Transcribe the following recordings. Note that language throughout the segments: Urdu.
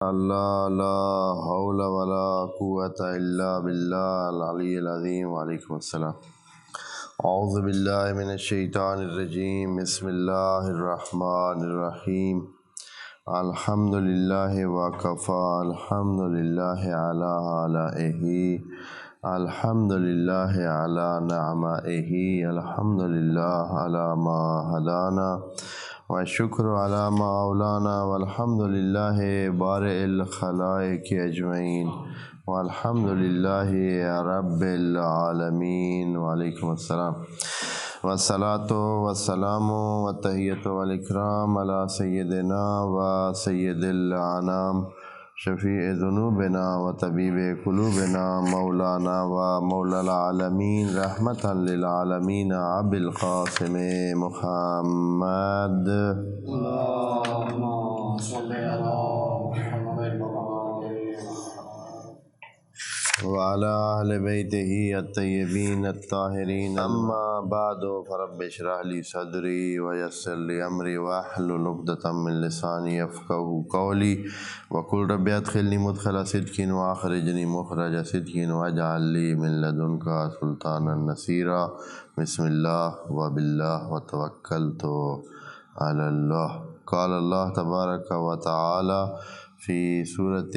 اللہ لا حول ولا قوة الا باللہ العلی العظیم۔ وعلیکم السلام۔ اعوذ باللہ من الشیطان الرجیم۔ بسم اللہ الرحمن الرحیم۔ الحمد للہ وکفی، الحمد للہ علی آلائہ، الحمد للہ علی نعمائہ، الحمد للہ علی ما ہدانا وشکر علی ما اولانا، والحمد للہ بارئ الخلائق اجمعین، والحمد للہ رب العالمین۔ وعلیکم السلام۔ والصلاة والسلام والتحیۃ والاکرام علی سیدنا و سید الانام، شفیع ذنوبنا و طبیب قلوبنا، مولانا و مولا العالمین، رحمتا للعالمین، ابی القاسم محمد اللہم صلی علی محمد وعلی اہل بیتہ الطیبین الطاہرین، اما بعد فرب اشرح لی صدری ویسر لی امری واحلل عقدۃ من لسانی یفقہوا قولی، وقل رب ادخلنی مدخل صدق واخرجنی مخرج صدق واجعل لی من لدنک سلطانا نصیرا۔ بسم اللہ وباللہ وتوکلت علی اللہ۔ قال اللہ تبارک و تعالی فی سورۃ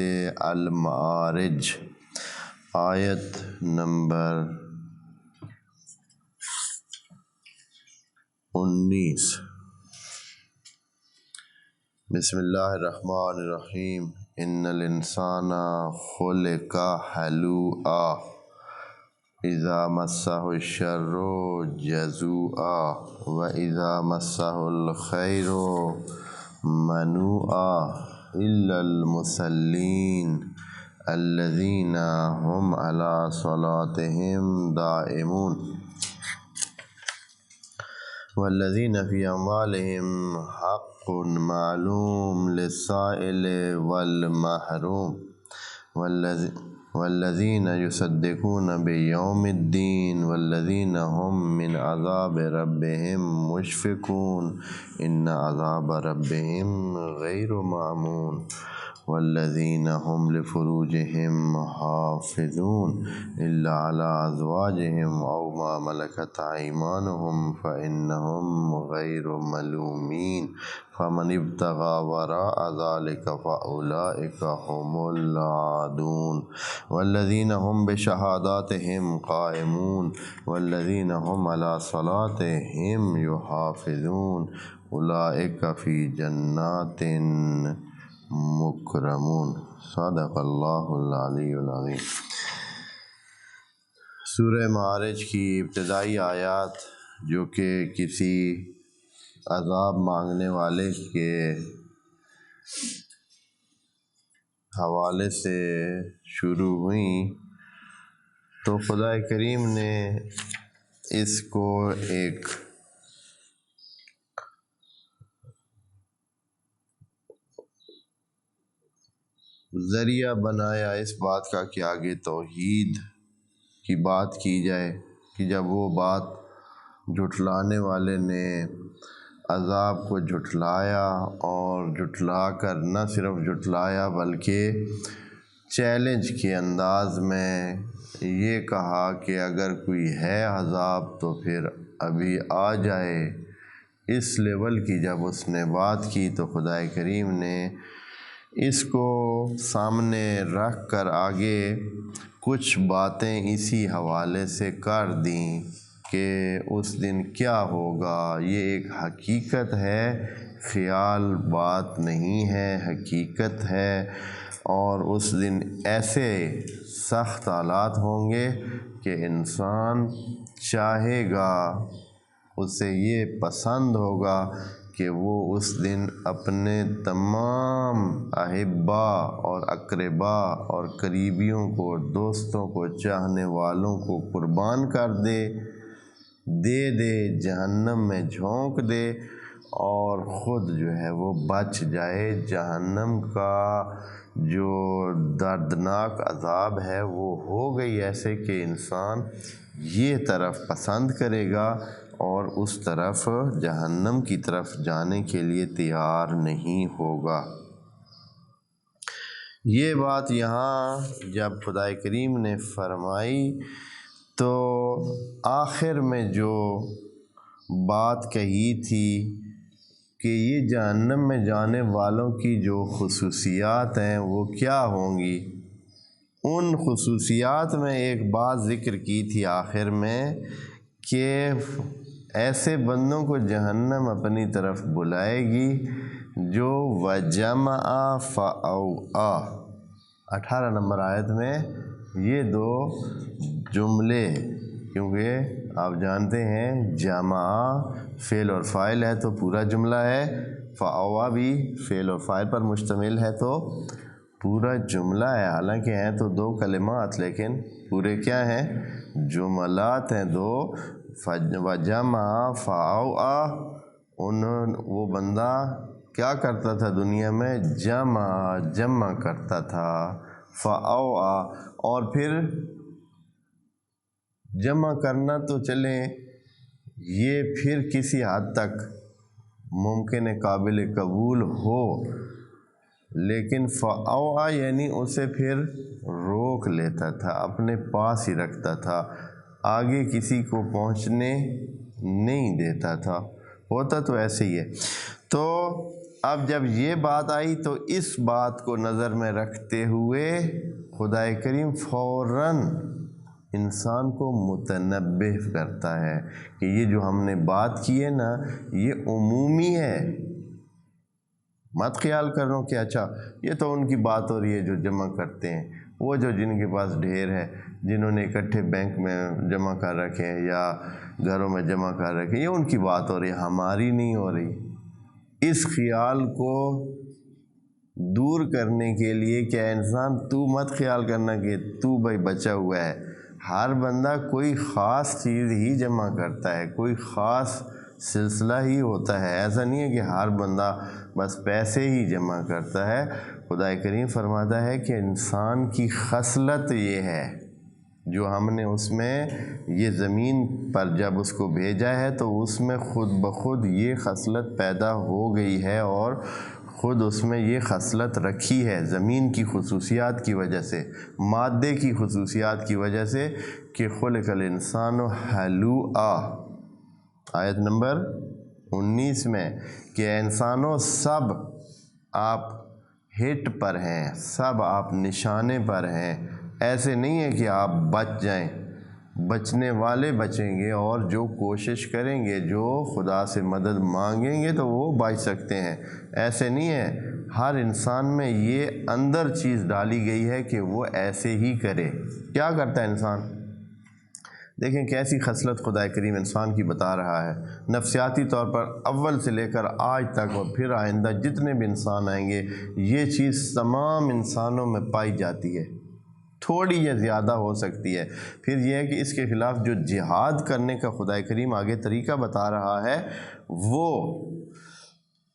المعارج، آیت نمبر 19۔ بسم اللہ الرحمن الرحیم۔ ان الانسان خلق ہلوعا اذا مسہ الشر جزوعا واذا مسہ الخیر منوعا الا المصلین الذین هم علی صلاتهم دائمون والذین فی اموالهم حق معلوم للسائل والمحروم والذین یصدقون بیوم الدین والذین هم من عذاب ربهم مشفقون ان عذاب ربهم غیر مأمون والذین هم لفروجهم حافظون الا علی ازواجهم او ما ملکت ایمانهم فانهم غیر ملومین فمن ابتغی وراء ذلک فاولئک هم العادون والذین هم بشہاداتهم قائمون والذین هم علی صلاتهم یحافظون اولئک فی جنات مکرمون۔ صدق اللہ العلی العظیم۔ سورہ معارج کی ابتدائی آیات جو کہ کسی عذاب مانگنے والے کے حوالے سے شروع ہوئیں تو خدا کریم نے اس کو ایک ذریعہ بنایا اس بات کا کہ آگے توحید کی بات کی جائے، کہ جب وہ بات جھٹلانے والے نے عذاب کو جھٹلایا اور جھٹلا کر نہ صرف جھٹلایا بلکہ چیلنج کے انداز میں یہ کہا کہ اگر کوئی ہے عذاب تو پھر ابھی آ جائے، اس لیول کی جب اس نے بات کی تو خدا کریم نے اس کو سامنے رکھ کر آگے کچھ باتیں اسی حوالے سے کر دیں کہ اس دن کیا ہوگا۔ یہ ایک حقیقت ہے، خیال بات نہیں ہے، حقیقت ہے، اور اس دن ایسے سخت حالات ہوں گے کہ انسان چاہے گا، اسے یہ پسند ہوگا کہ وہ اس دن اپنے تمام احبا اور اقربا اور قریبیوں کو، دوستوں کو، چاہنے والوں کو قربان کر دے جہنم میں جھونک دے اور خود جو ہے وہ بچ جائے۔ جہنم کا جو دردناک عذاب ہے وہ ہو گئی ایسے کہ انسان یہ طرف پسند کرے گا اور اس طرف جہنم کی طرف جانے کے لیے تیار نہیں ہوگا۔ یہ بات یہاں جب خدا کریم نے فرمائی تو آخر میں جو بات کہی تھی کہ یہ جہنم میں جانے والوں کی جو خصوصیات ہیں وہ کیا ہوں گی، ان خصوصیات میں ایک بات ذکر کی تھی آخر میں کہ ایسے بندوں کو جہنم اپنی طرف بلائے گی جو وجمع فاوعا، 18 نمبر آیت میں یہ دو جملے، کیونکہ آپ جانتے ہیں جمع فعل اور فاعل ہے تو پورا جملہ ہے، فاوعا بھی فعل اور فاعل پر مشتمل ہے تو پورا جملہ ہے، حالانکہ ہیں تو دو کلمات لیکن پورے کیا ہیں، جملات ہیں دو، وجمع فاوعا۔ وہ بندہ کیا کرتا تھا دنیا میں، جمع کرتا تھا، فاوعا، اور پھر جمع کرنا تو چلیں یہ پھر کسی حد تک ممکن قابل قبول ہو، لیکن فاوعا یعنی اسے پھر روک لیتا تھا، اپنے پاس ہی رکھتا تھا، آگے کسی کو پہنچنے نہیں دیتا تھا، ہوتا تو ایسے ہی ہے۔ تو اب جب یہ بات آئی تو اس بات کو نظر میں رکھتے ہوئے خدا کریم فوراً انسان کو متنبہ کرتا ہے کہ یہ جو ہم نے بات کی ہے نا یہ عمومی ہے، مت خیال کرو کہ اچھا یہ تو ان کی بات ہو رہی ہے جو جمع کرتے ہیں، وہ جو جن کے پاس ڈھیر ہے، جنہوں نے اکٹھے بینک میں جمع کر رکھے ہیں یا گھروں میں جمع کر رکھے ہیں، یہ ان کی بات ہو رہی ہے، ہماری نہیں ہو رہی۔ اس خیال کو دور کرنے کے لیے کیا انسان تو مت خیال کرنا کہ تو بھائی بچا ہوا ہے، ہر بندہ کوئی خاص چیز ہی جمع کرتا ہے، کوئی خاص سلسلہ ہی ہوتا ہے، ایسا نہیں ہے کہ ہر بندہ بس پیسے ہی جمع کرتا ہے۔ خدا کریم فرماتا ہے کہ انسان کی خصلت یہ ہے، جو ہم نے اس میں یہ زمین پر جب اس کو بھیجا ہے تو اس میں خود بخود یہ خصلت پیدا ہو گئی ہے اور خود اس میں یہ خصلت رکھی ہے، زمین کی خصوصیات کی وجہ سے، مادے کی خصوصیات کی وجہ سے، کہ خلق الانسان ہلوعا، آیت نمبر 19 میں، کہ انسانوں سب آپ ہٹ پر ہیں، سب آپ نشانے پر ہیں، ایسے نہیں ہے کہ آپ بچ جائیں، بچنے والے بچیں گے اور جو کوشش کریں گے، جو خدا سے مدد مانگیں گے تو وہ بچ سکتے ہیں، ایسے نہیں ہے، ہر انسان میں یہ اندر چیز ڈالی گئی ہے کہ وہ ایسے ہی کرے۔ کیا کرتا ہے انسان؟ دیکھیں کیسی خصلت خدا کریم انسان کی بتا رہا ہے، نفسیاتی طور پر اول سے لے کر آج تک اور پھر آئندہ جتنے بھی انسان آئیں گے یہ چیز تمام انسانوں میں پائی جاتی ہے، تھوڑی یا زیادہ ہو سکتی ہے۔ پھر یہ ہے کہ اس کے خلاف جو جہاد کرنے کا خدا کریم آگے طریقہ بتا رہا ہے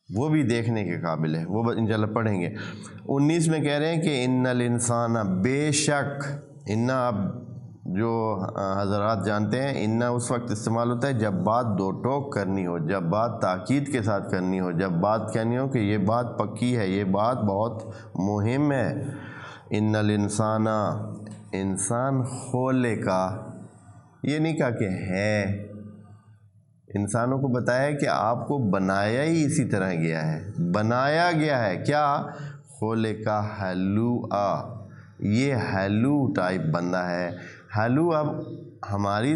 وہ بھی دیکھنے کے قابل ہے، وہ انشاءاللہ پڑھیں گے۔ 19 میں کہہ رہے ہیں کہ ان الانسان، بے شک، انا اب جو حضرات جانتے ہیں انا اس وقت استعمال ہوتا ہے جب بات دو ٹوک کرنی ہو، جب بات تاکید کے ساتھ کرنی ہو، جب بات کہنی ہو کہ یہ بات پکی ہے، یہ بات بہت مہم ہے۔ ان الانسان، انسان خلقا، یہ نہیں کہا کہ ہے، انسانوں کو بتایا کہ آپ کو بنایا ہی اسی طرح گیا ہے، بنایا گیا ہے کیا، خلقا ہلوعا، یہ ہلو ٹائپ بندہ ہے۔ ہلو اب ہماری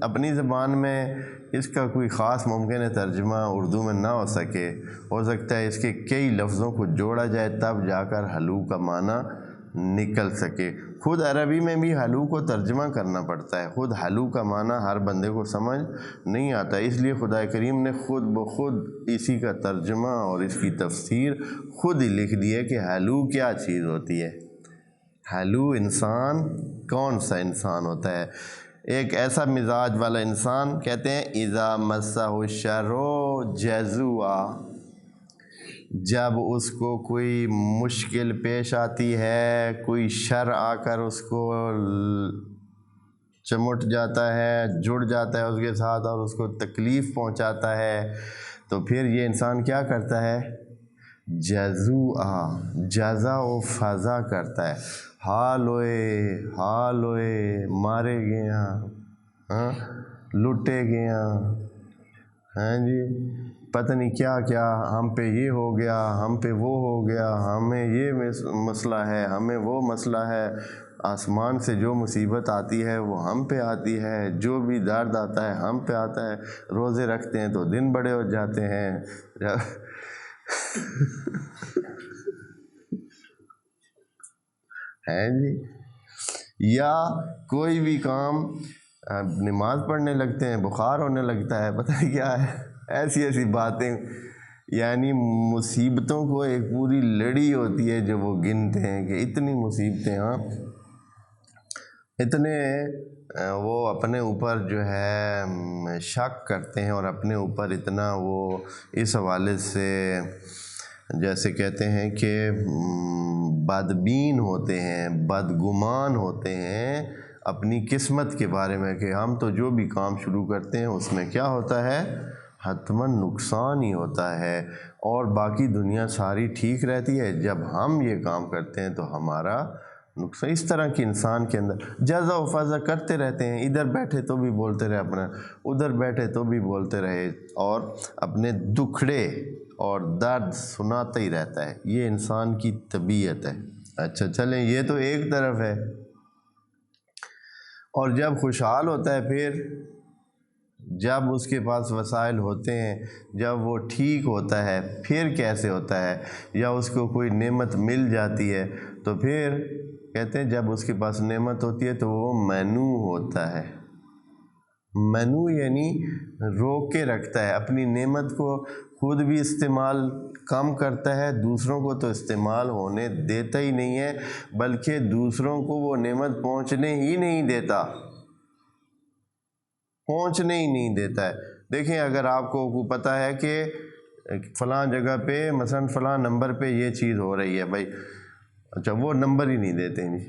اپنی زبان میں اس کا کوئی خاص ممکن ہے ترجمہ اردو میں نہ ہو سکے، ہو سکتا ہے اس کے کئی لفظوں کو جوڑا جائے تب جا کر ہلو کا معنی نکل سکے۔ خود عربی میں بھی ہلو کو ترجمہ کرنا پڑتا ہے، خود ہلو کا معنی ہر بندے کو سمجھ نہیں آتا، اس لیے خدا کریم نے خود بخود اسی کا ترجمہ اور اس کی تفسیر خود ہی لکھ دی ہے کہ ہلو کیا چیز ہوتی ہے۔ ہلو انسان کون سا انسان ہوتا ہے؟ ایک ایسا مزاج والا انسان، کہتے ہیں اذا مسہ الشر جزوعا، جب اس کو کوئی مشکل پیش آتی ہے، کوئی شر آ کر اس کو چمٹ جاتا ہے، جڑ جاتا ہے اس کے ساتھ اور اس کو تکلیف پہنچاتا ہے، تو پھر یہ انسان کیا کرتا ہے؟ جزوعا، جزا و فضا کرتا ہے، حال ہوئے مارے گیا، ہاں لٹے گیا، ہاں جی پتہ نہیں کیا کیا، ہم پہ یہ ہو گیا، ہم پہ وہ ہو گیا، ہمیں یہ مسئلہ ہے، ہمیں وہ مسئلہ ہے، آسمان سے جو مصیبت آتی ہے وہ ہم پہ آتی ہے، جو بھی درد آتا ہے ہم پہ آتا ہے، روزے رکھتے ہیں تو دن بڑے ہو جاتے ہیں ہے جی، یا کوئی بھی کام نماز پڑھنے لگتے ہیں بخار ہونے لگتا ہے، پتہ نہیں کیا ہے، ایسی باتیں، یعنی مصیبتوں کو ایک پوری لڑی ہوتی ہے جو وہ گنتے ہیں کہ اتنی مصیبتیں، ہاں اتنے وہ اپنے اوپر جو ہے شک کرتے ہیں، اور اپنے اوپر اتنا وہ اس حوالے سے جیسے کہتے ہیں کہ بدبین ہوتے ہیں، بدگمان ہوتے ہیں اپنی قسمت کے بارے میں، کہ ہم تو جو بھی کام شروع کرتے ہیں اس میں کیا ہوتا ہے، حتماً نقصان ہی ہوتا ہے، اور باقی دنیا ساری ٹھیک رہتی ہے، جب ہم یہ کام کرتے ہیں تو ہمارا نقصان۔ اس طرح کی انسان کے اندر جزا و فضا کرتے رہتے ہیں، ادھر بیٹھے تو بھی بولتے رہے اپنا، ادھر بیٹھے تو بھی بولتے رہے، اور اپنے دکھڑے اور درد سناتا ہی رہتا ہے، یہ انسان کی طبیعت ہے۔ اچھا چلیں، یہ تو ایک طرف ہے، اور جب خوشحال ہوتا ہے، پھر جب اس کے پاس وسائل ہوتے ہیں، جب وہ ٹھیک ہوتا ہے، پھر کیسے ہوتا ہے، یا اس کو کوئی نعمت مل جاتی ہے تو پھر کہتے ہیں جب اس کے پاس نعمت ہوتی ہے تو وہ مینو ہوتا ہے۔ مینو یعنی روک کے رکھتا ہے، اپنی نعمت کو خود بھی استعمال کم کرتا ہے، دوسروں کو تو استعمال ہونے دیتا ہی نہیں ہے، بلکہ دوسروں کو وہ نعمت پہنچنے ہی نہیں دیتا، ہے۔ دیکھیں اگر آپ کو پتہ ہے کہ فلاں جگہ پہ مثلا فلاں نمبر پہ یہ چیز ہو رہی ہے بھائی، اچھا وہ نمبر ہی نہیں دیتے جی،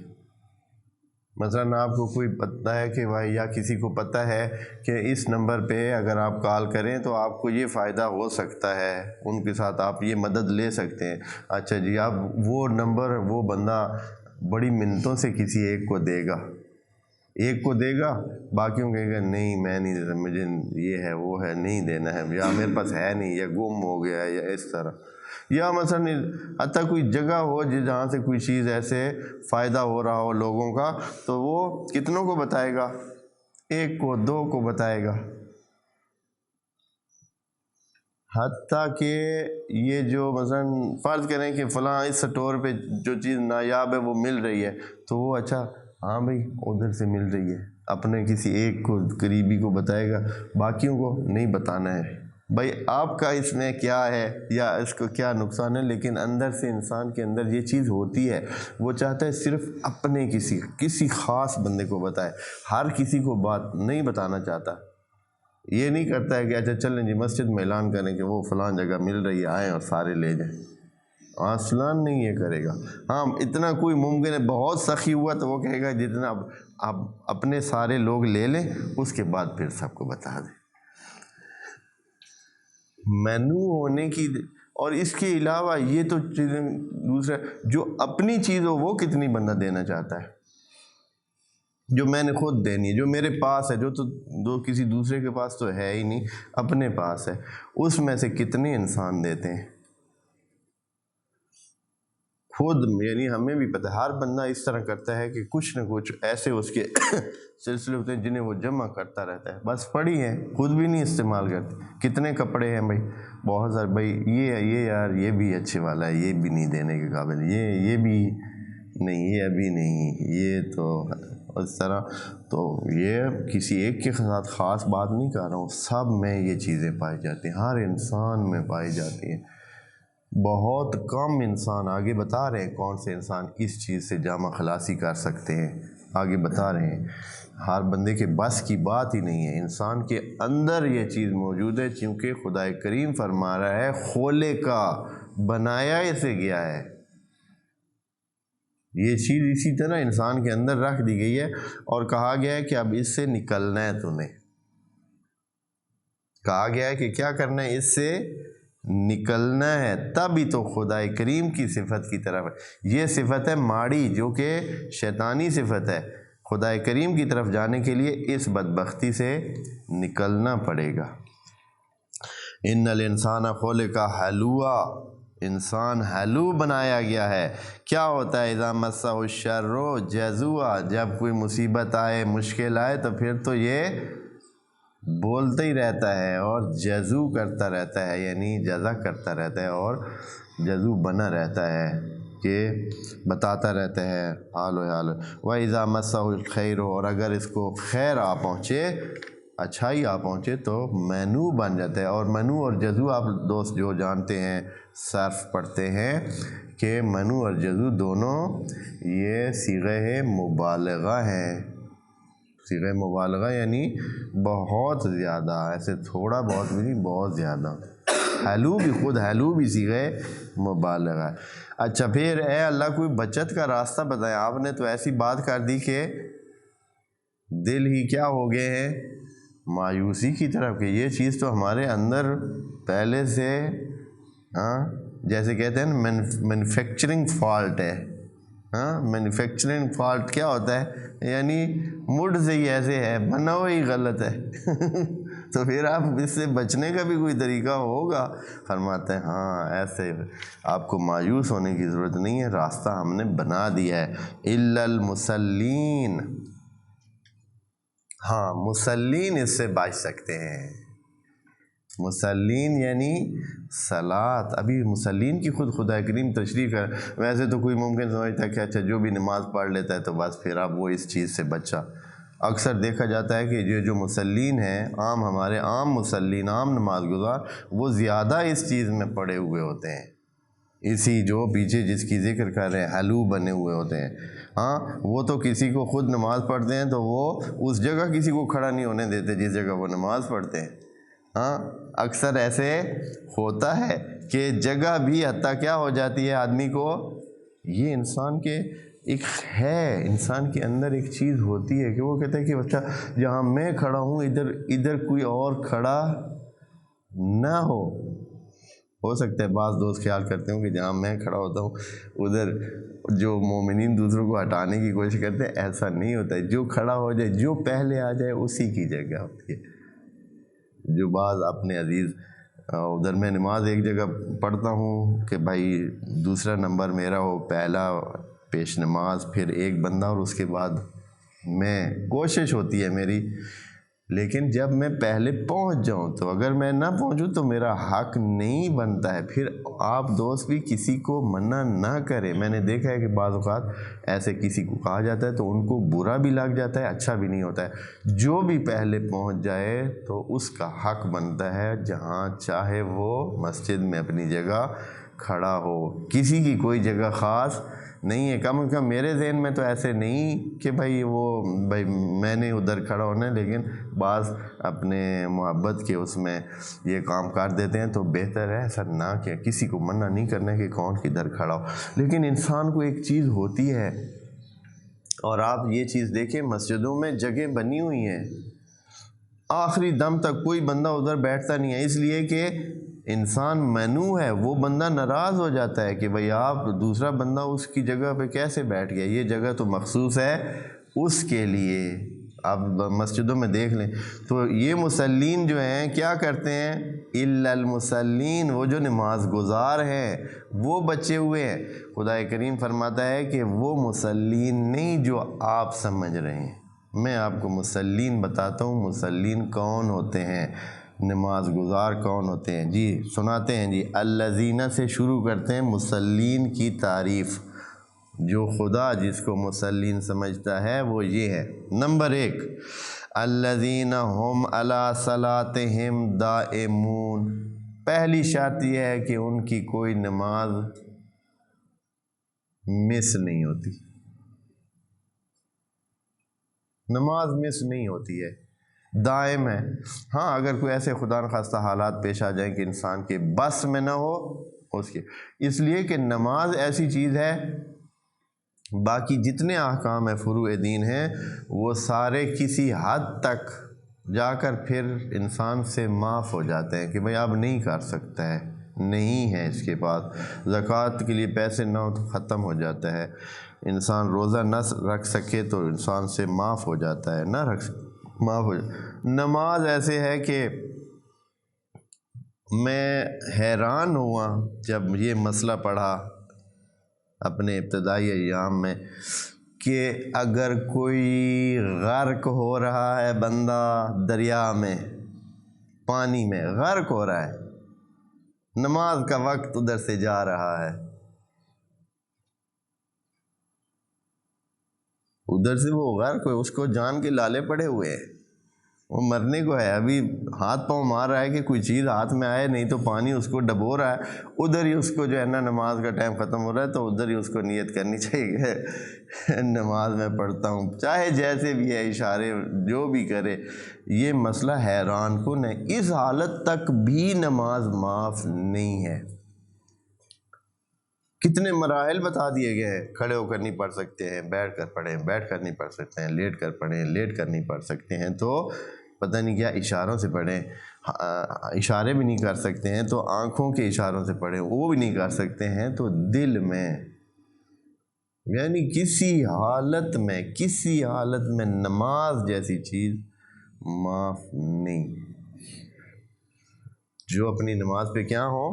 مثلا آپ کو کوئی پتہ ہے کہ بھائی، یا کسی کو پتہ ہے کہ اس نمبر پہ اگر آپ کال کریں تو آپ کو یہ فائدہ ہو سکتا ہے، ان کے ساتھ آپ یہ مدد لے سکتے ہیں، اچھا جی آپ وہ نمبر وہ بندہ بڑی منتوں سے کسی ایک کو دے گا، باقیوں کہے گا نہیں میں نہیں دیتا، مجھے یہ ہے وہ ہے نہیں دینا ہے، یا میرے پاس ہے نہیں، یا گم ہو گیا، یا اس طرح، یا مثلا حتیٰ کوئی جگہ ہو جہاں سے کوئی چیز ایسے فائدہ ہو رہا ہو لوگوں کا، تو وہ کتنوں کو بتائے گا، ایک کو، دو کو بتائے گا، حتیٰ کہ یہ جو مثلا فرض کریں کہ فلاں اس سٹور پہ جو چیز نایاب ہے وہ مل رہی ہے، تو وہ اچھا ہاں بھائی ادھر سے مل رہی ہے، اپنے کسی ایک کو قریبی کو بتائے گا، باقیوں کو نہیں بتانا ہے، بھائی آپ کا اس میں کیا ہے یا اس کو کیا نقصان ہے، لیکن اندر سے انسان کے اندر یہ چیز ہوتی ہے، وہ چاہتا ہے صرف اپنے کسی خاص بندے کو بتائے، ہر کسی کو بات نہیں بتانا چاہتا، یہ نہیں کرتا ہے کہ اچھا چلیں جی مسجد میں اعلان کریں کہ وہ فلاں جگہ مل رہی ہے، آئیں اور سارے لے جائیں، اصلاً نہیں یہ کرے گا، ہاں اتنا کوئی ممکن ہے بہت سخی ہوا تو وہ کہے گا جتنا اب اپنے سارے لوگ لے لیں، اس کے بعد پھر سب کو بتا دیں، مینو ہونے کی۔ اور اس کے علاوہ یہ تو چیزیں دوسرا، جو اپنی چیز ہو وہ کتنی بندہ دینا چاہتا ہے، جو میں نے خود دینی ہے، جو میرے پاس ہے، جو کسی دوسرے کے پاس تو ہے ہی نہیں، اپنے پاس ہے، اس میں سے کتنے انسان دیتے ہیں خود، یعنی ہمیں بھی پتہ ہے ہر بندہ اس طرح کرتا ہے کہ کچھ نہ کچھ ایسے اس کے سلسلے ہوتے ہیں جنہیں وہ جمع کرتا رہتا ہے، بس پڑی ہیں خود بھی نہیں استعمال کرتے، کتنے کپڑے ہیں بھائی، بہت سارے، بھائی یہ یار یہ بھی اچھے والا ہے، یہ بھی نہیں دینے کے قابل، یہ بھی نہیں، یہ ابھی نہیں، یہ تو اس طرح، تو یہ کسی ایک کے ساتھ خاص بات نہیں کر رہا ہوں، سب میں یہ چیزیں پائی جاتی ہیں، ہر انسان میں پائی جاتی ہیں، بہت کم انسان آگے بتا رہے ہیں کون سے انسان اس چیز سے جامع خلاصی کر سکتے ہیں، آگے بتا رہے ہیں، ہر بندے کے بس کی بات ہی نہیں ہے، انسان کے اندر یہ چیز موجود ہے، چونکہ خدا کریم فرما رہا ہے خولے کا بنایا اسے گیا ہے، یہ چیز اسی طرح انسان کے اندر رکھ دی گئی ہے، اور کہا گیا ہے کہ اب اس سے نکلنا ہے تمہیں، کہا گیا ہے کہ کیا کرنا ہے، اس سے نکلنا ہے تبھی تو خدا کریم کی صفت کی طرف ہے۔ یہ صفت ہے ماڑی جو کہ شیطانی صفت ہے۔ خدا کریم کی طرف جانے کے لیے اس بدبختی سے نکلنا پڑے گا۔ ان الانسان خلق ہلوعا، انسان ہلو بنایا گیا ہے۔ کیا ہوتا ہے اذا مسہ الشر جزوعا، جب کوئی مصیبت آئے مشکل آئے تو پھر تو یہ بولتا ہی رہتا ہے اور جزو کرتا رہتا ہے، یعنی جزا کرتا رہتا ہے اور جزو بنا رہتا ہے کہ بتاتا رہتا ہے حال و حال۔ وَإِذَا مَسَّهُ الْخَيْرُ، اور اگر اس کو خیر آ پہنچے، اچھائی آ پہنچے تو منو بن جاتا ہے۔ اور منو اور جزو آپ دوست جو جانتے ہیں، صرف پڑھتے ہیں کہ منو اور جزو دونوں یہ صیغہ مبالغہ ہیں۔ صیغہ مبالغہ یعنی بہت زیادہ، ایسے تھوڑا بہت بھی نہیں، بہت زیادہ۔ ہیلو بھی، خود ہیلو بھی صیغہ مبالغہ ہے۔ اچھا پھر اے اللہ کوئی بچت کا راستہ بتائیں۔ آپ نے تو ایسی بات کر دی کہ دل ہی کیا ہو گئے ہیں، مایوسی کی طرف، کہ یہ چیز تو ہمارے اندر پہلے سے جیسے کہتے ہیں نا مینوفیکچرنگ فالٹ ہے۔ مینوفیکچرنگ فالٹ کیا ہوتا ہے؟ یعنی مڈ سے ہی ایسے ہے، بنا ہوا ہی غلط ہے۔ تو پھر آپ اس سے بچنے کا بھی کوئی طریقہ ہوگا؟ فرماتے ہیں ہاں ایسے آپ کو مایوس ہونے کی ضرورت نہیں ہے، راستہ ہم نے بنا دیا ہے۔ الا المصلین، ہاں مسلین اس سے بچ سکتے ہیں۔ مسلین یعنی صلاۃ، ابھی مسلین کی خود خدا کریم تشریح کر، ویسے تو کوئی ممکن سمجھتا ہے کہ اچھا جو بھی نماز پڑھ لیتا ہے تو بس پھر اب وہ اس چیز سے بچا۔ اکثر دیکھا جاتا ہے کہ یہ جو مسلین ہیں، عام ہمارے عام مسلین، عام نماز گزار، وہ زیادہ اس چیز میں پڑے ہوئے ہوتے ہیں، اسی جو پیچھے جس کی ذکر کر رہے ہیں ہلو بنے ہوئے ہوتے ہیں۔ وہ تو کسی کو خود نماز پڑھتے ہیں تو وہ اس جگہ کسی کو کھڑا نہیں ہونے دیتے جس جگہ وہ نماز پڑھتے ہیں۔ اکثر ایسے ہوتا ہے کہ جگہ بھی حتیٰ کیا ہو جاتی ہے آدمی کو، یہ انسان کے ایک ہے، انسان کے اندر ایک چیز ہوتی ہے کہ وہ کہتا ہے کہ اچھا جہاں میں کھڑا ہوں ادھر کوئی اور کھڑا نہ ہو سکتا ہے بعض دوست خیال کرتے ہوں کہ جہاں میں کھڑا ہوتا ہوں ادھر جو مومنین دوسروں کو ہٹانے کی کوشش کرتے ہیں، ایسا نہیں ہوتا ہے۔ جو کھڑا ہو جائے، جو پہلے آ جائے اسی کی جگہ ہوتی ہے۔ جو بعض اپنے عزیز ادھر میں نماز ایک جگہ پڑھتا ہوں کہ بھائی دوسرا نمبر میرا ہو، پہلا پیش نماز، پھر ایک بندہ اور اس کے بعد میں، کوشش ہوتی ہے میری، لیکن جب میں پہلے پہنچ جاؤں تو اگر میں نہ پہنچوں تو میرا حق نہیں بنتا ہے۔ پھر آپ دوست بھی کسی کو منع نہ کریں۔ میں نے دیکھا ہے کہ بعض اوقات ایسے کسی کو کہا جاتا ہے تو ان کو برا بھی لگ جاتا ہے، اچھا بھی نہیں ہوتا ہے۔ جو بھی پہلے پہنچ جائے تو اس کا حق بنتا ہے جہاں چاہے وہ مسجد میں اپنی جگہ کھڑا ہو، کسی کی کوئی جگہ خاص نہیں ہے۔ کم از کم میرے ذہن میں تو ایسے نہیں کہ بھائی میں نے ادھر کھڑا ہونا ہے، لیکن بعض اپنے محبت کے اس میں یہ کام کر دیتے ہیں تو بہتر ہے ایسا نہ کہ کسی کو منع نہیں کرنا کہ کون کدھر کھڑا ہو۔ لیکن انسان کو ایک چیز ہوتی ہے، اور آپ یہ چیز دیکھیں مسجدوں میں جگہ بنی ہوئی ہیں، آخری دم تک کوئی بندہ ادھر بیٹھتا نہیں ہے، اس لیے کہ انسان مینو ہے، وہ بندہ ناراض ہو جاتا ہے کہ بھئی آپ دوسرا بندہ اس کی جگہ پہ کیسے بیٹھ گیا، یہ جگہ تو مخصوص ہے اس کے لیے۔ آپ مسجدوں میں دیکھ لیں تو یہ مسلین جو ہیں کیا کرتے ہیں، الا المصلین، وہ جو نماز گزار ہیں وہ بچے ہوئے ہیں۔ خدا کریم فرماتا ہے کہ وہ مسلین نہیں جو آپ سمجھ رہے ہیں، میں آپ کو مسلین بتاتا ہوں۔ مسلین کون ہوتے ہیں، نماز گزار کون ہوتے ہیں؟ جی سناتے ہیں جی۔ الذین سے شروع کرتے ہیں مسلین کی تعریف، جو خدا جس کو مسلین سمجھتا ہے وہ یہ ہے۔ نمبر 1، الذین ہم علی صلاتہم دائمون، پہلی شرط یہ ہے کہ ان کی کوئی نماز مس نہیں ہوتی، نماز مس نہیں ہوتی ہے، دائم ہے۔ ہاں اگر کوئی ایسے خدا نخواستہ حالات پیش آ جائیں کہ انسان کے بس میں نہ ہو اس کے، اس لیے کہ نماز ایسی چیز ہے، باقی جتنے احکام ہیں فروع دین ہیں وہ سارے کسی حد تک جا کر پھر انسان سے معاف ہو جاتے ہیں کہ بھئی اب نہیں کر سکتا ہے، نہیں ہے اس کے پاس، زکوٰۃ کے لیے پیسے نہ ہو تو ختم ہو جاتا ہے، انسان روزہ نہ رکھ سکے تو انسان سے معاف ہو جاتا ہے، نہ رکھ معاف ہو جاتا۔ نماز ایسے ہے کہ میں حیران ہوا جب یہ مسئلہ پڑھا اپنے ابتدائی ایام میں کہ اگر کوئی غرق ہو رہا ہے بندہ دریا میں، پانی میں غرق ہو رہا ہے، نماز کا وقت ادھر سے جا رہا ہے، ادھر سے وہ غرق ہوئے، اس کو جان کے لالے پڑے ہوئے ہیں، وہ مرنے کو ہے، ابھی ہاتھ پاؤں مار رہا ہے کہ کوئی چیز ہاتھ میں آئے، نہیں تو پانی اس کو ڈبو رہا ہے، ادھر ہی اس کو جو ہے نا نماز کا ٹائم ختم ہو رہا ہے تو ادھر ہی اس کو نیت کرنی چاہیے کہ نماز میں پڑھتا ہوں، چاہے جیسے بھی ہے، اشارے جو بھی کرے۔ یہ مسئلہ حیران کن ہے، اس حالت تک بھی نماز معاف نہیں ہے۔ کتنے مراحل بتا دیے گئے ہیں، کھڑے ہو کر نہیں پڑھ سکتے ہیں، بیٹھ کر پڑھیں، بیٹھ کر نہیں پڑھ سکتے ہیں، لیٹ کر پڑھیں، لیٹ کر نہیں پڑھ سکتے ہیں، تو پتہ نہیں کیا اشاروں سے پڑھیں، اشارے بھی نہیں کر سکتے ہیں تو آنکھوں کے اشاروں سے پڑھیں، وہ بھی نہیں کر سکتے ہیں تو دل میں، یعنی کسی حالت میں نماز جیسی چیز معاف نہیں۔ جو اپنی نماز پہ کیا ہو،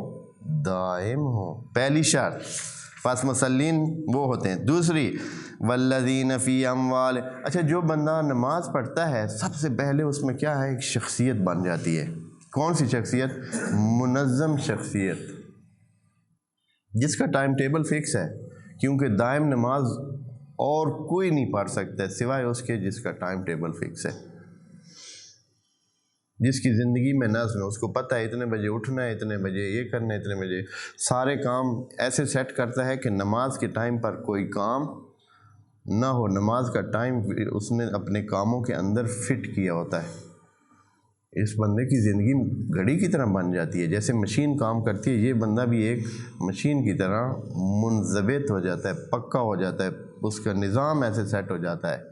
دائم ہو، پہلی شرط۔ پس مسلین وہ ہوتے ہیں۔ دوسری والذین فی اموال، اچھا جو بندہ نماز پڑھتا ہے سب سے پہلے اس میں کیا ہے، ایک شخصیت بن جاتی ہے۔ کون سی شخصیت؟ منظم شخصیت، جس کا ٹائم ٹیبل فکس ہے، کیونکہ دائم نماز اور کوئی نہیں پڑھ سکتا سوائے اس کے جس کا ٹائم ٹیبل فکس ہے، جس کی زندگی میں نظم ہے، اس کو پتہ ہے اتنے بجے اٹھنا ہے، اتنے بجے یہ کرنا ہے، اتنے بجے سارے کام ایسے سیٹ کرتا ہے کہ نماز کے ٹائم پر کوئی کام نہ ہو، نماز کا ٹائم اس نے اپنے کاموں کے اندر فٹ کیا ہوتا ہے۔ اس بندے کی زندگی گھڑی کی طرح بن جاتی ہے، جیسے مشین کام کرتی ہے، یہ بندہ بھی ایک مشین کی طرح منضبط ہو جاتا ہے، پکا ہو جاتا ہے، اس کا نظام ایسے سیٹ ہو جاتا ہے۔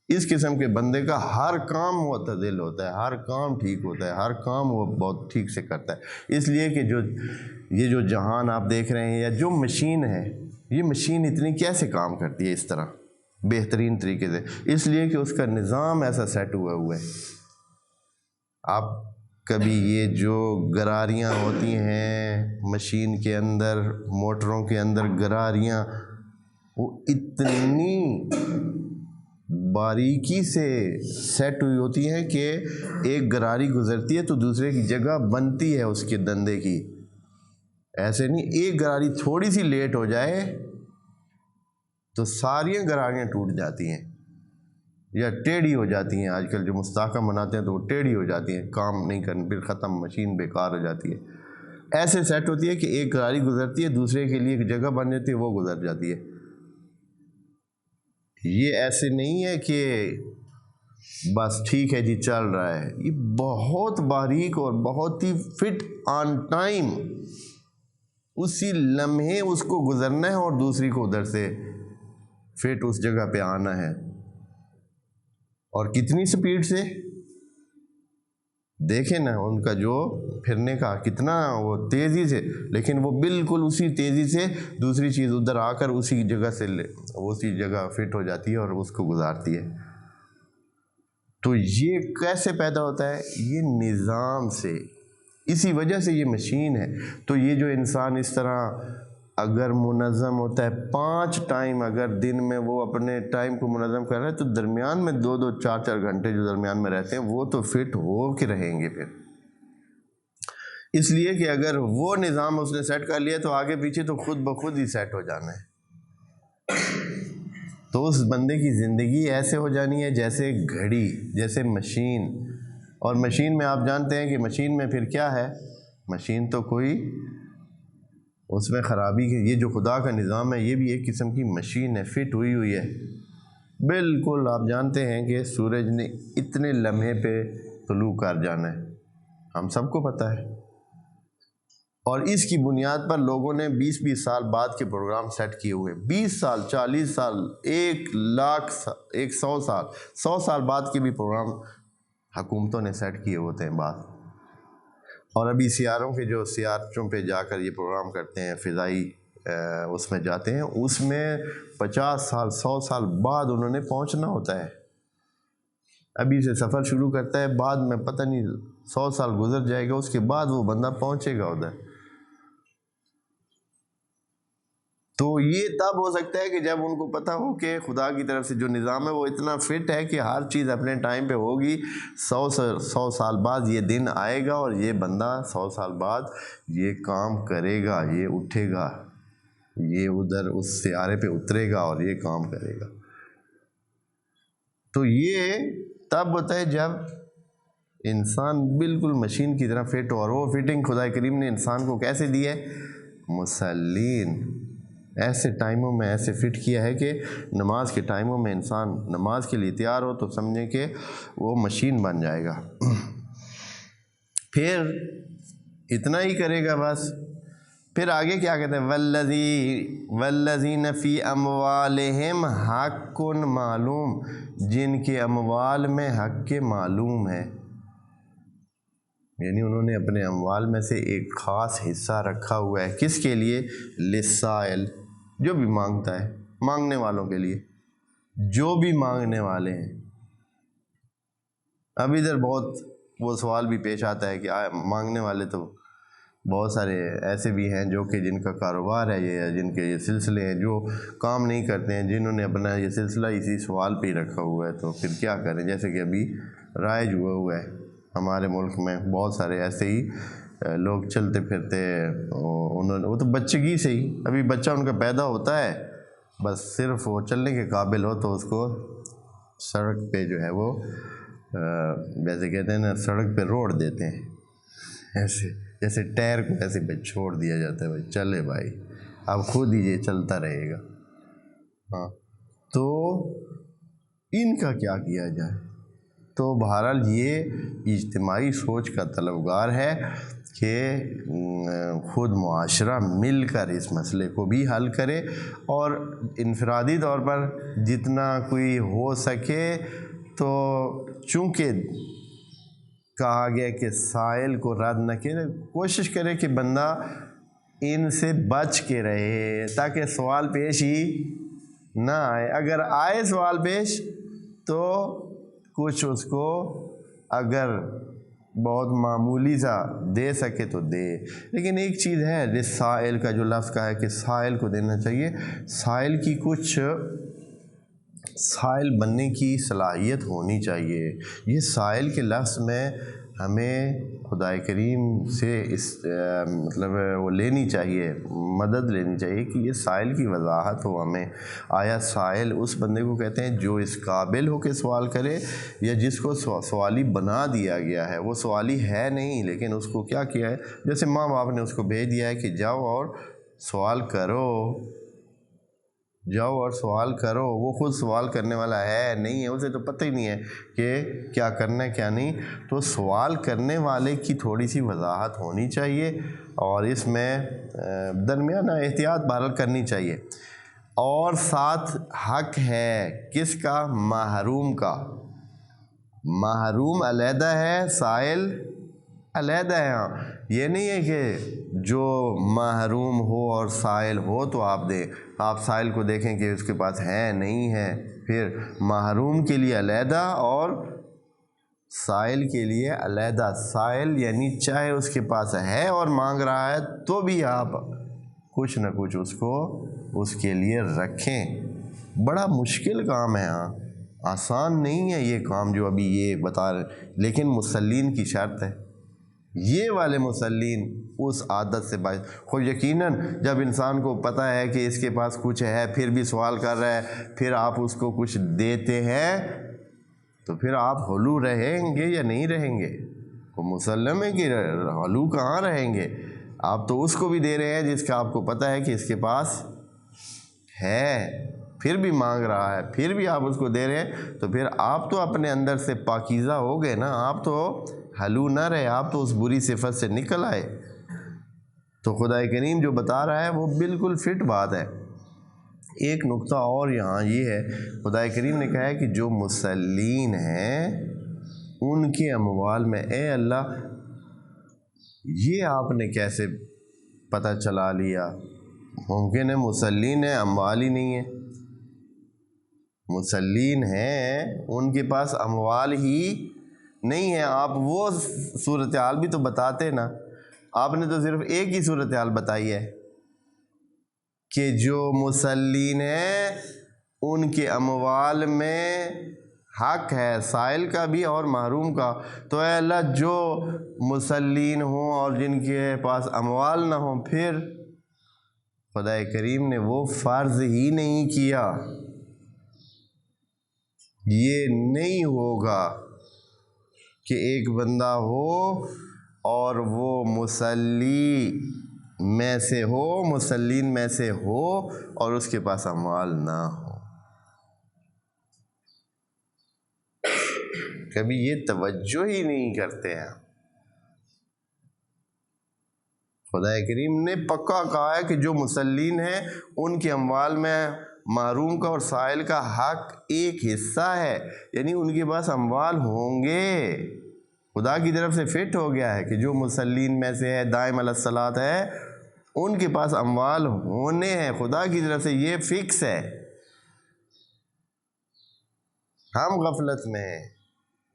اس قسم کے بندے کا ہر کام معتدل ہوتا ہے، ہر کام ٹھیک ہوتا ہے، ہر کام وہ بہت ٹھیک سے کرتا ہے۔ اس لیے کہ یہ جو جہان آپ دیکھ رہے ہیں یا جو مشین ہے، یہ مشین اتنی کیسے کام کرتی ہے اس طرح بہترین طریقے سے؟ اس لیے کہ اس کا نظام ایسا سیٹ ہوا ہے۔ آپ کبھی یہ جو گراریاں ہوتی ہیں مشین کے اندر، موٹروں کے اندر گراریاں، وہ اتنی باریکی سے سیٹ ہوئی ہوتی ہیں کہ ایک گراری گزرتی ہے تو دوسرے کی جگہ بنتی ہے اس کے دندے کی، ایسے نہیں ایک گراری تھوڑی سی لیٹ ہو جائے تو ساری گراریاں ٹوٹ جاتی ہیں یا ٹیڑھی ہو جاتی ہیں۔ آج کل جو مستحکم بناتے ہیں تو وہ ٹیڑھی ہو جاتی ہیں، کام نہیں کرنے، پھر ختم، مشین بیکار ہو جاتی ہے۔ ایسے سیٹ ہوتی ہے کہ ایک گراری گزرتی ہے، دوسرے کے لیے ایک جگہ بن جاتی ہے، وہ گزر جاتی ہے۔ یہ ایسے نہیں ہے کہ بس ٹھیک ہے جی چل رہا ہے، یہ بہت باریک اور بہت ہی فٹ آن ٹائم، اسی لمحے اس کو گزرنا ہے اور دوسری کو ادھر سے فٹ اس جگہ پہ آنا ہے، اور کتنی سپیڈ سے دیکھیں نا ان کا جو پھرنے کا کتنا وہ تیزی سے، لیکن وہ بالکل اسی تیزی سے دوسری چیز ادھر آ کر اسی جگہ سے اسی جگہ فٹ ہو جاتی ہے اور اس کو گزارتی ہے۔ تو یہ کیسے پیدا ہوتا ہے؟ یہ نظام سے، اسی وجہ سے یہ مشین ہے۔ تو یہ جو انسان اس طرح اگر منظم ہوتا ہے، 5 ٹائم اگر دن میں وہ اپنے ٹائم کو منظم کر رہا ہے تو درمیان میں 2-2 4-4 گھنٹے جو درمیان میں رہتے ہیں وہ تو فٹ ہو کے رہیں گے پھر، اس لیے کہ اگر وہ نظام اس نے سیٹ کر لیا تو آگے پیچھے تو خود بخود ہی سیٹ ہو جانا ہے۔ تو اس بندے کی زندگی ایسے ہو جانی ہے جیسے گھڑی، جیسے مشین، اور مشین میں آپ جانتے ہیں کہ مشین میں پھر کیا ہے، مشین تو کوئی اس میں خرابی کی، یہ جو خدا کا نظام ہے یہ بھی ایک قسم کی مشین ہے، فٹ ہوئی ہوئی ہے بالکل۔ آپ جانتے ہیں کہ سورج نے اتنے لمحے پہ طلوع کر جانا ہے، ہم سب کو پتہ ہے، اور اس کی بنیاد پر لوگوں نے 20-20 سال بعد کے پروگرام سیٹ کیے ہوئے، 20 سال، 40 سال، 100 سال، 100 سال بعد کے بھی پروگرام حکومتوں نے سیٹ کیے ہوتے ہیں بعد۔ اور ابھی سیاروں کے جو سیاروں پہ جا کر یہ پروگرام کرتے ہیں، فضائی اس میں جاتے ہیں، اس میں 50 سال 100 سال بعد انہوں نے پہنچنا ہوتا ہے۔ ابھی سے سفر شروع کرتا ہے، بعد میں پتہ نہیں 100 سال گزر جائے گا، اس کے بعد وہ بندہ پہنچے گا ادھر۔ تو یہ تب ہو سکتا ہے کہ جب ان کو پتہ ہو کہ خدا کی طرف سے جو نظام ہے وہ اتنا فٹ ہے کہ ہر چیز اپنے ٹائم پہ ہوگی۔ 100 سال بعد یہ دن آئے گا اور یہ بندہ 100 سال بعد یہ کام کرے گا، یہ اٹھے گا، یہ ادھر اس سیارے پہ اترے گا اور یہ کام کرے گا۔ تو یہ تب ہوتا ہے جب انسان بالکل مشین کی طرح فٹ ہو، اور وہ فٹنگ خدا کریم نے انسان کو کیسے دی ہے؟ مصلین، ایسے ٹائموں میں ایسے فٹ کیا ہے کہ نماز کے ٹائموں میں انسان نماز کے لیے تیار ہو تو سمجھیں کہ وہ مشین بن جائے گا۔ پھر اتنا ہی کرے گا بس۔ پھر آگے کیا کہتے ہیں؟ والذین فی اموالہم حق معلوم، جن کے اموال میں حق کے معلوم ہے، یعنی انہوں نے اپنے اموال میں سے ایک خاص حصہ رکھا ہوا ہے، کس کے لیے؟ للسائل، جو بھی مانگتا ہے، مانگنے والوں کے لیے، جو بھی مانگنے والے ہیں۔ اب ادھر بہت وہ سوال بھی پیش آتا ہے کہ مانگنے والے تو بہت سارے ایسے بھی ہیں جو کہ جن کا کاروبار ہے یہ، جن کے یہ سلسلے ہیں، جو کام نہیں کرتے ہیں، جنہوں نے اپنا یہ سلسلہ اسی سوال پہ ہی رکھا ہوا ہے، تو پھر کیا کریں؟ جیسے کہ ابھی رائج ہوا ہے ہمارے ملک میں، بہت سارے ایسے ہی لوگ چلتے پھرتے، وہ تو بچگی سے ہی، ابھی بچہ ان کا پیدا ہوتا ہے، بس صرف وہ چلنے کے قابل ہو تو اس کو سڑک پہ جو ہے وہ جیسے کہتے ہیں نا، سڑک پہ روڑ دیتے ہیں، ایسے جیسے ٹائر کو ایسے پہ چھوڑ دیا جاتا ہے، بھائی چلے بھائی، اب خود ہی یہ چلتا رہے گا۔ ہاں، تو ان کا کیا کیا جائے؟ تو بہرحال یہ اجتماعی سوچ کا طلبگار ہے کہ خود معاشرہ مل کر اس مسئلے کو بھی حل کرے، اور انفرادی طور پر جتنا کوئی ہو سکے تو، چونکہ کہا گیا کہ سائل کو رد نہ کرے، کوشش کرے کہ بندہ ان سے بچ کے رہے تاکہ سوال پیش ہی نہ آئے۔ اگر آئے سوال پیش تو کچھ اس کو اگر بہت معمولی سا دے سکے تو دے۔ لیکن ایک چیز ہے، جس سائل کا جو لفظ کا ہے کہ سائل کو دینا چاہیے، سائل کی کچھ سائل بننے کی صلاحیت ہونی چاہیے۔ یہ سائل کے لفظ میں ہمیں خدا کریم سے مطلب وہ لینی چاہیے، مدد لینی چاہیے کہ یہ سائل کی وضاحت ہو ہمیں۔ آیا سائل اس بندے کو کہتے ہیں جو اس قابل ہو کے سوال کرے، یا جس کو سوالی بنا دیا گیا ہے؟ وہ سوالی ہے نہیں، لیکن اس کو کیا کیا ہے؟ جیسے ماں باپ نے اس کو بھیج دیا ہے کہ جاؤ اور سوال کرو، جاؤ اور سوال کرو۔ وہ خود سوال کرنے والا ہے نہیں ہے، اسے تو پتہ ہی نہیں ہے کہ کیا کرنا ہے کیا نہیں۔ تو سوال کرنے والے کی تھوڑی سی وضاحت ہونی چاہیے، اور اس میں درمیانہ احتیاط بہرحال کرنی چاہیے۔ اور ساتھ حق ہے کس کا؟ محروم کا۔ محروم علیحدہ ہے، سائل علیحدہ ہے۔ ہاں، یہ نہیں ہے کہ جو محروم ہو اور سائل ہو تو آپ دیں، آپ سائل کو دیکھیں کہ اس کے پاس ہے نہیں ہے، پھر محروم کے لیے علیحدہ اور سائل کے لیے علیحدہ۔ سائل یعنی چاہے اس کے پاس ہے اور مانگ رہا ہے تو بھی آپ کچھ نہ کچھ اس کو اس کے لیے رکھیں۔ بڑا مشکل کام ہے، ہاں آسان نہیں ہے یہ کام جو ابھی یہ بتا رہے، لیکن مصلین کی شرط ہے، یہ والے مصلین اس عادت سے باعث خود یقیناً جب انسان کو پتہ ہے کہ اس کے پاس کچھ ہے پھر بھی سوال کر رہا ہے، پھر آپ اس کو کچھ دیتے ہیں تو پھر آپ حلو رہیں گے یا نہیں رہیں گے؟ وہ مسلم ہے کہ حلو کہاں رہیں گے؟ آپ تو اس کو بھی دے رہے ہیں جس کا آپ کو پتہ ہے کہ اس کے پاس ہے، پھر بھی مانگ رہا ہے، پھر بھی آپ اس کو دے رہے ہیں، تو پھر آپ تو اپنے اندر سے پاکیزہ ہو گئے نا، آپ تو حلو نہ رہے، آپ تو اس بری صفت سے نکل آئے۔ تو خدا کریم جو بتا رہا ہے وہ بالکل فٹ بات ہے۔ ایک نقطہ اور یہاں یہ ہے، خدا کریم نے کہا ہے کہ جو مصلین ہیں ان کے اموال میں، اے اللہ یہ آپ نے کیسے پتہ چلا لیا؟ ممکن ہے مسلین ہیں اموال ہی نہیں ہیں، مسلین ہیں ان کے پاس اموال ہی نہیں ہیں۔ آپ وہ صورتحال بھی تو بتاتے نا، آپ نے تو صرف ایک ہی صورتحال بتائی ہے کہ جو مسلین ہیں ان کے اموال میں حق ہے سائل کا بھی اور محروم کا۔ تو اے اللہ جو مسلین ہوں اور جن کے پاس اموال نہ ہوں، پھر خدا کریم نے وہ فرض ہی نہیں کیا۔ یہ نہیں ہوگا کہ ایک بندہ ہو اور وہ مسلین میں سے ہو اور اس کے پاس اموال نہ ہو۔ کبھی یہ توجہ ہی نہیں کرتے ہیں۔ خدا کریم نے پکا کہا ہے کہ جو مسلین ہیں ان کے اموال میں محروم کا اور سائل کا حق ایک حصہ ہے، یعنی ان کے پاس اموال ہوں گے۔ خدا کی طرف سے فٹ ہو گیا ہے کہ جو مسلین میں سے ہے، دائم علی الصلاۃ ہے، ان کے پاس اموال ہونے ہیں، خدا کی طرف سے یہ فکس ہے۔ ہم غفلت میں ہیں۔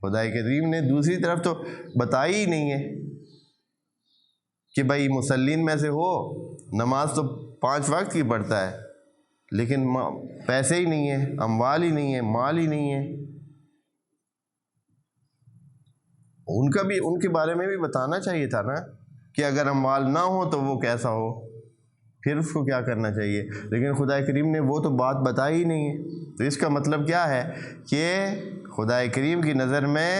خدا کریم نے دوسری طرف تو بتائی ہی نہیں ہے کہ بھائی مسلین میں سے ہو، نماز تو 5 وقت کی پڑھتا ہے لیکن پیسے ہی نہیں ہیں، اموال ہی نہیں ہیں، مال ہی نہیں ہے۔ ان کے بارے میں بھی بتانا چاہیے تھا نا کہ اگر اموال نہ ہو تو وہ کیسا ہو، پھر اس کو کیا کرنا چاہیے۔ لیکن خدا کریم نے وہ تو بات بتائی ہی نہیں ہے۔ تو اس کا مطلب کیا ہے کہ خدا کریم کی نظر میں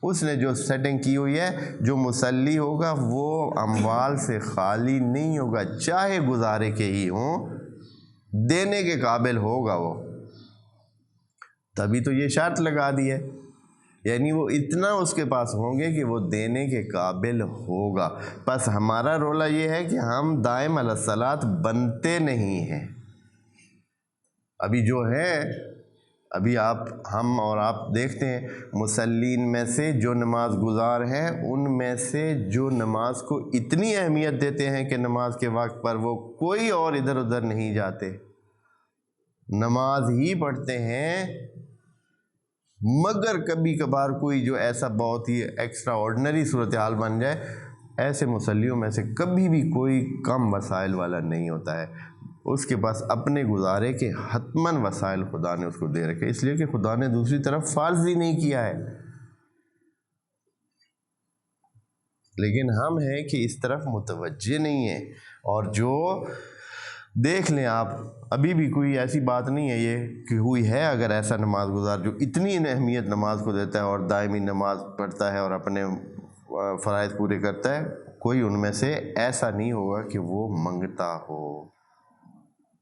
اس نے جو سیٹنگ کی ہوئی ہے، جو مسلی ہوگا وہ اموال سے خالی نہیں ہوگا، چاہے گزارے کے ہی ہوں، دینے کے قابل ہوگا وہ۔ تبھی تو یہ شرط لگا دی ہے، یعنی وہ اتنا اس کے پاس ہوں گے کہ وہ دینے کے قابل ہوگا۔ بس ہمارا رولہ یہ ہے کہ ہم دائم علی الصلاۃ بنتے نہیں ہیں۔ ابھی جو ہے، ابھی ہم اور آپ دیکھتے ہیں مسلین میں سے جو نماز گزار ہیں، ان میں سے جو نماز کو اتنی اہمیت دیتے ہیں کہ نماز کے وقت پر وہ کوئی اور ادھر ادھر نہیں جاتے، نماز ہی پڑھتے ہیں۔ مگر کبھی کبھار کوئی جو ایسا بہت ہی ایکسٹرا آرڈنری صورتحال بن جائے، ایسے مسلیوں میں سے کبھی بھی کوئی کم وسائل والا نہیں ہوتا ہے، اس کے پاس اپنے گزارے کے حتماً وسائل خدا نے اس کو دے رکھے، اس لیے کہ خدا نے دوسری طرف فرض ہی نہیں کیا ہے۔ لیکن ہم ہیں کہ اس طرف متوجہ نہیں ہیں، اور جو دیکھ لیں آپ، ابھی بھی کوئی ایسی بات نہیں ہے یہ کہ ہوئی ہے اگر ایسا نماز گزار جو اتنی اہمیت نماز کو دیتا ہے اور دائمی نماز پڑھتا ہے اور اپنے فرائض پورے کرتا ہے، کوئی ان میں سے ایسا نہیں ہوگا کہ وہ منگتا ہو،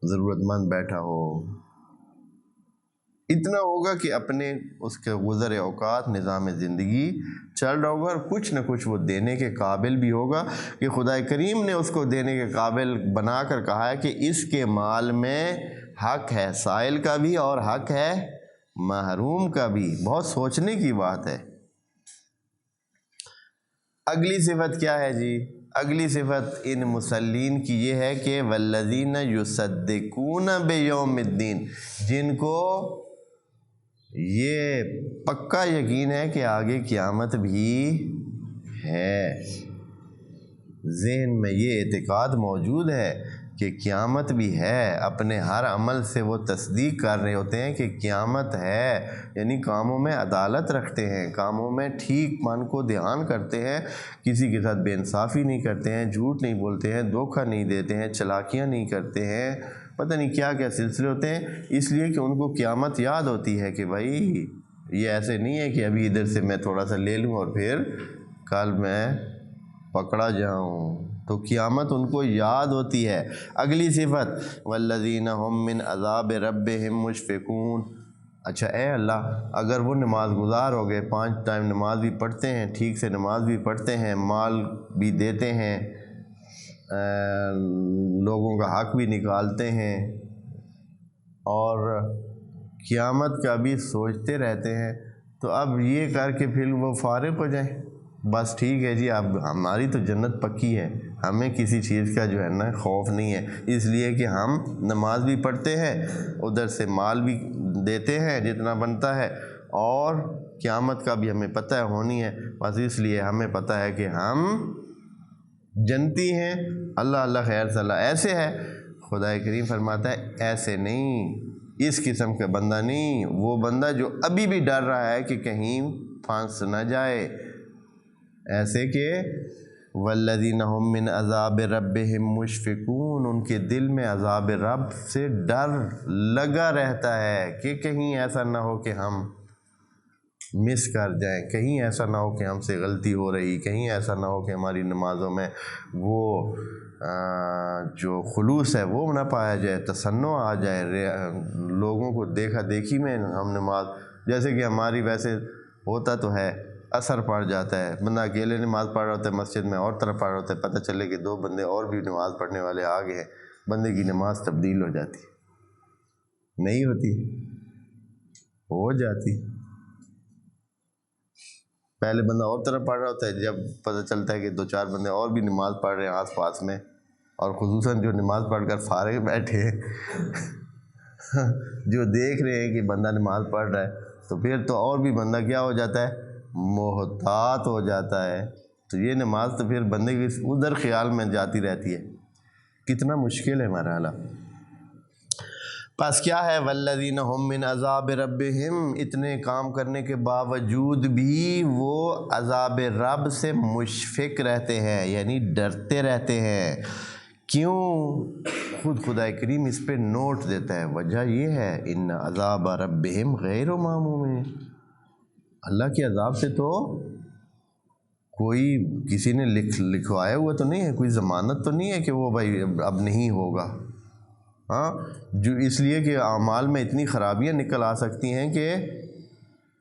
ضرورت مند بیٹھا ہو۔ اتنا ہوگا کہ اپنے اس کے گزر اوقات نظام زندگی چل رہا ہوگا اور کچھ نہ کچھ وہ دینے کے قابل بھی ہوگا، کہ خدا کریم نے اس کو دینے کے قابل بنا کر کہا ہے کہ اس کے مال میں حق ہے سائل کا بھی اور حق ہے محروم کا بھی۔ بہت سوچنے کی بات ہے۔ اگلی صفت کیا ہے جی؟ اگلی صفت ان مسلین کی یہ ہے کہ والذین یصدقون بیوم الدین، جن کو یہ پکا یقین ہے کہ آگے قیامت بھی ہے، ذہن میں یہ اعتقاد موجود ہے کہ قیامت بھی ہے، اپنے ہر عمل سے وہ تصدیق کر رہے ہوتے ہیں کہ قیامت ہے، یعنی کاموں میں عدالت رکھتے ہیں، کاموں میں ٹھیک من کو دھیان کرتے ہیں، کسی کے ساتھ بے انصافی نہیں کرتے ہیں، جھوٹ نہیں بولتے ہیں، دھوکہ نہیں دیتے ہیں، چلاکیاں نہیں کرتے ہیں، پتہ نہیں کیا کیا سلسلے ہوتے ہیں، اس لیے کہ ان کو قیامت یاد ہوتی ہے کہ بھائی یہ ایسے نہیں ہے کہ ابھی ادھر سے میں تھوڑا سا لے لوں اور پھر کل میں پکڑا جاؤں، تو قیامت ان کو یاد ہوتی ہے۔ اگلی صفت والذین هم من عذاب ربهم مشفقون۔ اچھا اے اللہ، اگر وہ نماز گزار ہو گئے، 5 ٹائم نماز بھی پڑھتے ہیں، ٹھیک سے نماز بھی پڑھتے ہیں، مال بھی دیتے ہیں، لوگوں کا حق بھی نکالتے ہیں، اور قیامت کا بھی سوچتے رہتے ہیں، تو اب یہ کر کے پھر وہ فارغ ہو جائیں، بس ٹھیک ہے جی، اب ہماری تو جنت پکی ہے، ہمیں کسی چیز کا جو ہے نا خوف نہیں ہے، اس لیے کہ ہم نماز بھی پڑھتے ہیں، ادھر سے مال بھی دیتے ہیں جتنا بنتا ہے، اور قیامت کا بھی ہمیں پتہ ہے ہونی ہے، بس اس لیے ہمیں پتہ ہے کہ ہم جنتی ہیں۔ اللہ اللہ خیر صلاح ایسے ہے، خدا کریم فرماتا ہے ایسے نہیں، اس قسم کا بندہ نہیں، وہ بندہ جو ابھی بھی ڈر رہا ہے کہ کہیں پھنس نہ جائے، ایسے کہ والذین هم من عذاب ربهم مشفقون، ان کے دل میں عذاب رب سے ڈر لگا رہتا ہے کہ کہیں ایسا نہ ہو کہ ہم مس کر جائیں، کہیں ایسا نہ ہو کہ ہم سے غلطی ہو رہی، کہیں ایسا نہ ہو کہ ہماری نمازوں میں وہ جو خلوص ہے وہ نہ پایا جائے، تصنع آ جائے، لوگوں کو دیکھا دیکھی میں ہم نماز، جیسے کہ ہماری ویسے ہوتا تو ہے، اثر پڑ جاتا ہے، بندہ اکیلے نماز پڑھ رہا ہوتا ہے مسجد میں، اور طرف پڑھ رہا ہوتا ہے، پتہ چلے کہ 2 بندے اور بھی نماز پڑھنے والے آگے ہیں، بندے کی نماز تبدیل ہو جاتی، نہیں ہوتی، ہو جاتی، پہلے بندہ اور طرف پڑھ رہا ہوتا ہے، جب پتہ چلتا ہے کہ 2-4 بندے اور بھی نماز پڑھ رہے ہیں آس پاس میں، اور خصوصاً جو نماز پڑھ کر فارغ بیٹھے ہیں جو دیکھ رہے ہیں کہ بندہ نماز پڑھ رہا ہے، تو پھر تو اور بھی بندہ کیا ہو جاتا ہے، محتاط ہو جاتا ہے، تو یہ نماز تو پھر بندے کی ادھر خیال میں جاتی رہتی ہے، کتنا مشکل ہے مرحلہ۔ پس کیا ہے والذین هم من عذاب ربہم، اتنے کام کرنے کے باوجود بھی وہ عذاب رب سے مشفق رہتے ہیں، یعنی ڈرتے رہتے ہیں، کیوں؟ خود خدا کریم اس پہ نوٹ دیتا ہے، وجہ یہ ہے ان عذاب ربہم غیر معمون، اللہ کے عذاب سے تو کوئی کسی نے لکھوایا ہوا تو نہیں ہے، کوئی ضمانت تو نہیں ہے کہ وہ بھائی اب نہیں ہوگا، ہاں، جو اس لیے کہ اعمال میں اتنی خرابیاں نکل آ سکتی ہیں کہ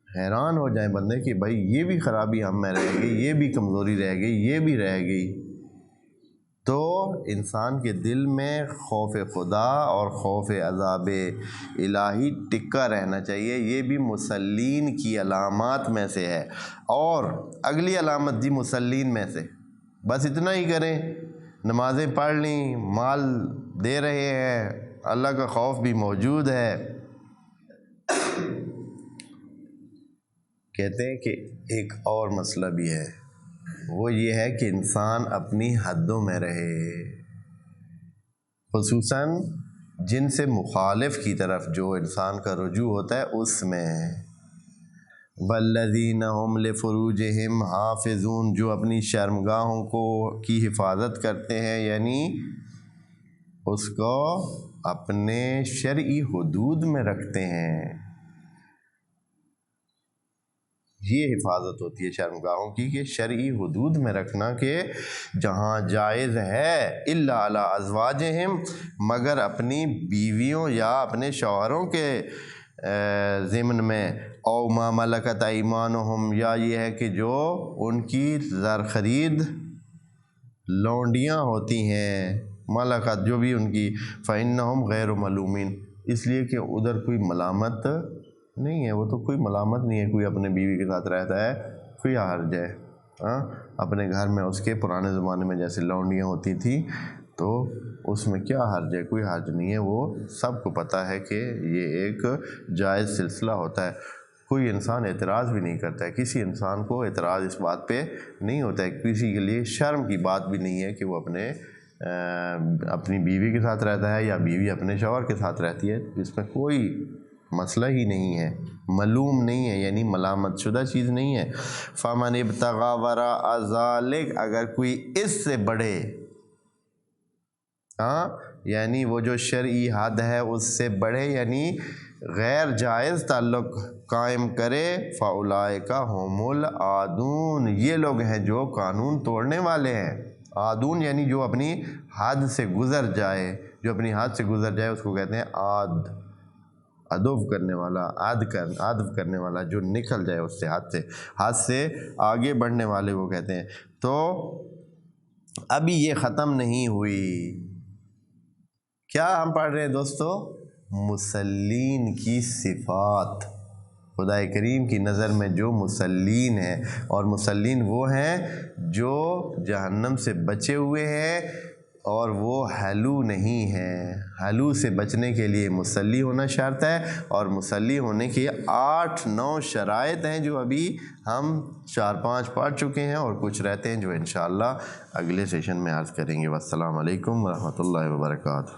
حیران ہو جائیں بندے کہ بھائی یہ بھی خرابی ہم میں رہ گئی، یہ بھی کمزوری رہ گئی، یہ بھی رہ گئی، تو انسان کے دل میں خوف خدا اور خوف عذاب الہی ٹکا رہنا چاہیے، یہ بھی مسلین کی علامات میں سے ہے۔ اور اگلی علامت جی مسلین میں سے، بس اتنا ہی کریں، نمازیں پڑھ لیں، مال دے رہے ہیں، اللہ کا خوف بھی موجود ہے، کہتے ہیں کہ ایک اور مسئلہ بھی ہے، وہ یہ ہے کہ انسان اپنی حدوں میں رہے، خصوصاً جن سے مخالف کی طرف جو انسان کا رجوع ہوتا ہے اس میں، والذین هم لفروجہم حافظون، جو اپنی شرمگاہوں کی حفاظت کرتے ہیں، یعنی اس کو اپنے شرعی حدود میں رکھتے ہیں، یہ حفاظت ہوتی ہے شرمگاہوں کی، کہ شرعی حدود میں رکھنا، کہ جہاں جائز ہے الا علی ازواجہم، مگر اپنی بیویوں یا اپنے شوہروں کے ضمن میں، او ما ملکت ایمانہم، یا یہ ہے کہ جو ان کی زرخرید لونڈیاں ہوتی ہیں، ملکت جو بھی ان کی، فإنہم غیر ملومین، اس لیے کہ ادھر کوئی ملامت نہیں ہے، وہ تو کوئی ملامت نہیں ہے، کوئی اپنے بیوی کے ساتھ رہتا ہے، کوئی حرج ہے، ہاں، اپنے گھر میں اس کے پرانے زمانے میں جیسے لونڈیاں ہوتی تھیں تو اس میں کیا حرج ہے، کوئی حرج نہیں ہے، وہ سب کو پتہ ہے کہ یہ ایک جائز سلسلہ ہوتا ہے، کوئی انسان اعتراض بھی نہیں کرتا ہے، کسی انسان کو اعتراض اس بات پہ نہیں ہوتا ہے، کسی کے لیے شرم کی بات بھی نہیں ہے کہ وہ اپنی بیوی کے ساتھ رہتا ہے یا بیوی اپنے شوہر کے ساتھ رہتی ہے، اس میں کوئی مسئلہ ہی نہیں ہے، ملوم نہیں ہے، یعنی ملامت شدہ چیز نہیں ہے۔ فَمَنِ ابْتَغَىٰ وَرَاءَ ذَٰلِکَ، اگر کوئی اس سے بڑھے، ہاں، یعنی وہ جو شرعی حد ہے اس سے بڑھے، یعنی غیر جائز تعلق قائم کرے، فَأُولَٰئِکَ هُمُ الْعَادُونَ، یہ لوگ ہیں جو قانون توڑنے والے ہیں، عادون یعنی جو اپنی حد سے گزر جائے، جو اپنی حد سے گزر جائے اس کو کہتے ہیں عاد، ادب کرنے والا، عدو کرنے والا، جو نکل جائے اس سے حد سے آگے بڑھنے والے وہ کہتے ہیں۔ تو ابھی یہ ختم نہیں ہوئی، کیا ہم پڑھ رہے ہیں دوستو؟ مسلین کی صفات، خدا کریم کی نظر میں جو مصلین ہیں، اور مصلین وہ ہیں جو جہنم سے بچے ہوئے ہیں اور وہ حلو نہیں ہیں۔ حلو سے بچنے کے لیے مصلی ہونا شرط ہے، اور مصلی ہونے کی 8-9 شرائط ہیں جو ابھی ہم 4-5 پڑھ چکے ہیں، اور کچھ رہتے ہیں جو انشاءاللہ اگلے سیشن میں عرض کریں گے۔ والسلام علیکم ورحمۃ اللہ وبرکاتہ۔